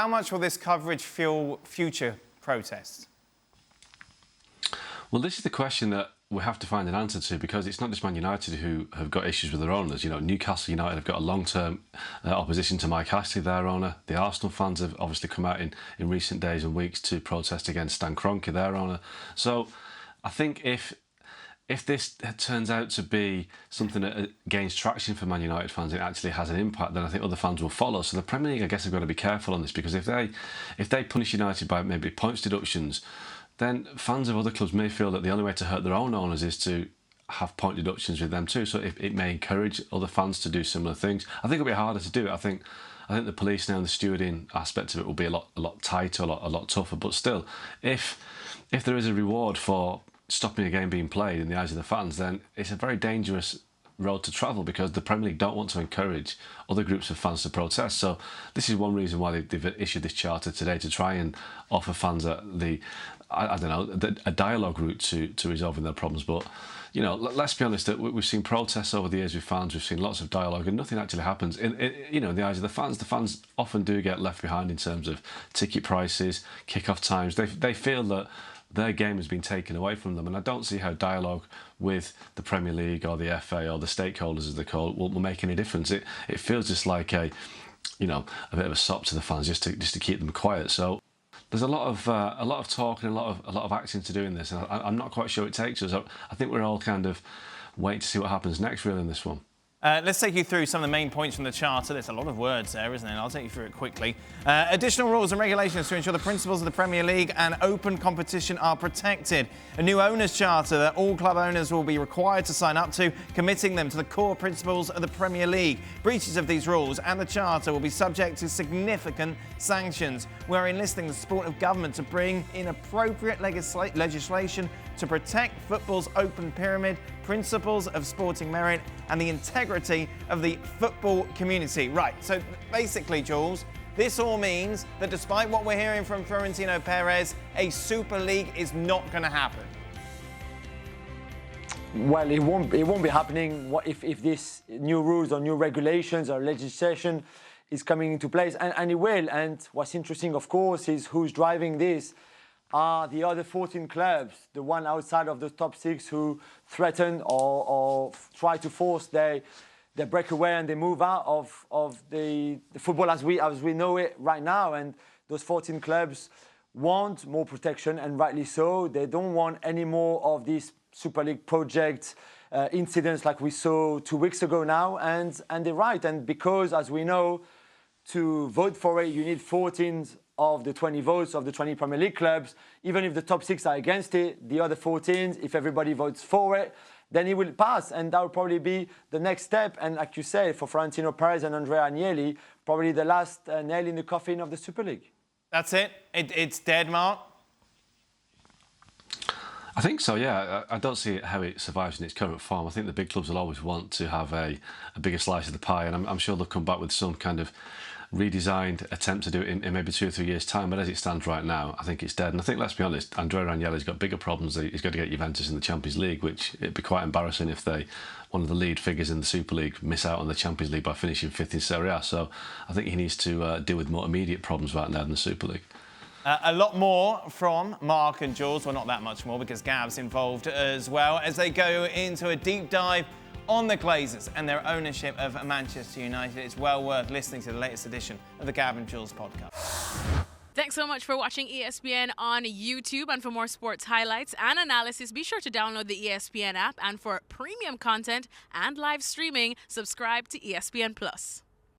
How much will this coverage fuel future protests? Well, this is the question that we have to find an answer to, because it's not just Man United who have got issues with their owners. You know, Newcastle United have got a long-term opposition to Mike Ashley, their owner. The Arsenal fans have obviously come out in recent days and weeks to protest against Stan Kroenke, their owner. So I think if this turns out to be something that gains traction for Man United fans, it actually has an impact, then I think other fans will follow. So the Premier League, I guess, have got to be careful on this, because if they punish United by maybe points deductions, then fans of other clubs may feel that the only way to hurt their own owners is to have point deductions with them too. So it may encourage other fans to do similar things. I think it'll be harder to do it. I think the police now and the stewarding aspect of it will be a lot tighter, a lot tougher. But still, if there is a reward for stopping a game being played in the eyes of the fans, then it's a very dangerous road to travel, because the Premier League don't want to encourage other groups of fans to protest. So this is one reason why they've issued this charter today, to try and offer fans a dialogue route to resolving their problems. But you know, let's be honest, that we've seen protests over the years with fans, we've seen lots of dialogue, and nothing actually happens. In the eyes of the fans often do get left behind in terms of ticket prices, kick-off times. They feel that their game has been taken away from them, and I don't see how dialogue with the Premier League or the FA or the stakeholders, as they call it, will make any difference. It feels just like a bit of a sop to the fans, just to keep them quiet. So there's a lot of talk and a lot of action to do in this, and I'm not quite sure it takes us. I think we're all kind of waiting to see what happens next, really, in this one. Let's take you through some of the main points from the Charter. There's a lot of words there, isn't there? I'll take you through it quickly. Additional rules and regulations to ensure the principles of the Premier League and open competition are protected. A new owners' charter that all club owners will be required to sign up to, committing them to the core principles of the Premier League. Breaches of these rules and the Charter will be subject to significant sanctions. We're enlisting the support of government to bring in appropriate legislation to protect football's open pyramid, principles of sporting merit, and the integrity of the football community. Right, so basically, Jules, this all means that despite what we're hearing from Florentino Perez, a Super League is not going to happen. Well, it won't be happening if these new rules or new regulations or legislation is coming into place, and it will. And what's interesting, of course, is who's driving this. Are the other 14 clubs, the one outside of the top 6, who threaten or try to force their breakaway and they move out of the football as we know it right now. And those 14 clubs want more protection, and rightly so. They don't want any more of these Super League project incidents like we saw 2 weeks ago now, and they're right. And because, as we know, to vote for it, you need 14 of the 20 votes of the 20 Premier League clubs. Even if the top 6 are against it, the other 14, if everybody votes for it, then it will pass. And that will probably be the next step. And like you say, for Florentino Perez and Andrea Agnelli, probably the last nail in the coffin of the Super League. That's it? It's dead, Mark? I think so, yeah. I don't see how it survives in its current form. I think the big clubs will always want to have a bigger slice of the pie, and I'm sure they'll come back with some kind of redesigned attempt to do it in maybe 2 or 3 years' time. But as it stands right now, I think it's dead. And I think, let's be honest, Andrea Agnelli's got bigger problems. He's got to get Juventus in the Champions League, which it'd be quite embarrassing if one of the lead figures in the Super League miss out on the Champions League by finishing 5th in Serie A. So I think he needs to deal with more immediate problems right now than the Super League. A lot more from Mark and Jules. Well, not that much more, because Gav's involved as well, as they go into a deep dive on the Glazers and their ownership of Manchester United. It's well worth listening to the latest edition of the Gav and Jules podcast. Thanks so much for watching ESPN on YouTube. And for more sports highlights and analysis, be sure to download the ESPN app. And for premium content and live streaming, subscribe to ESPN+.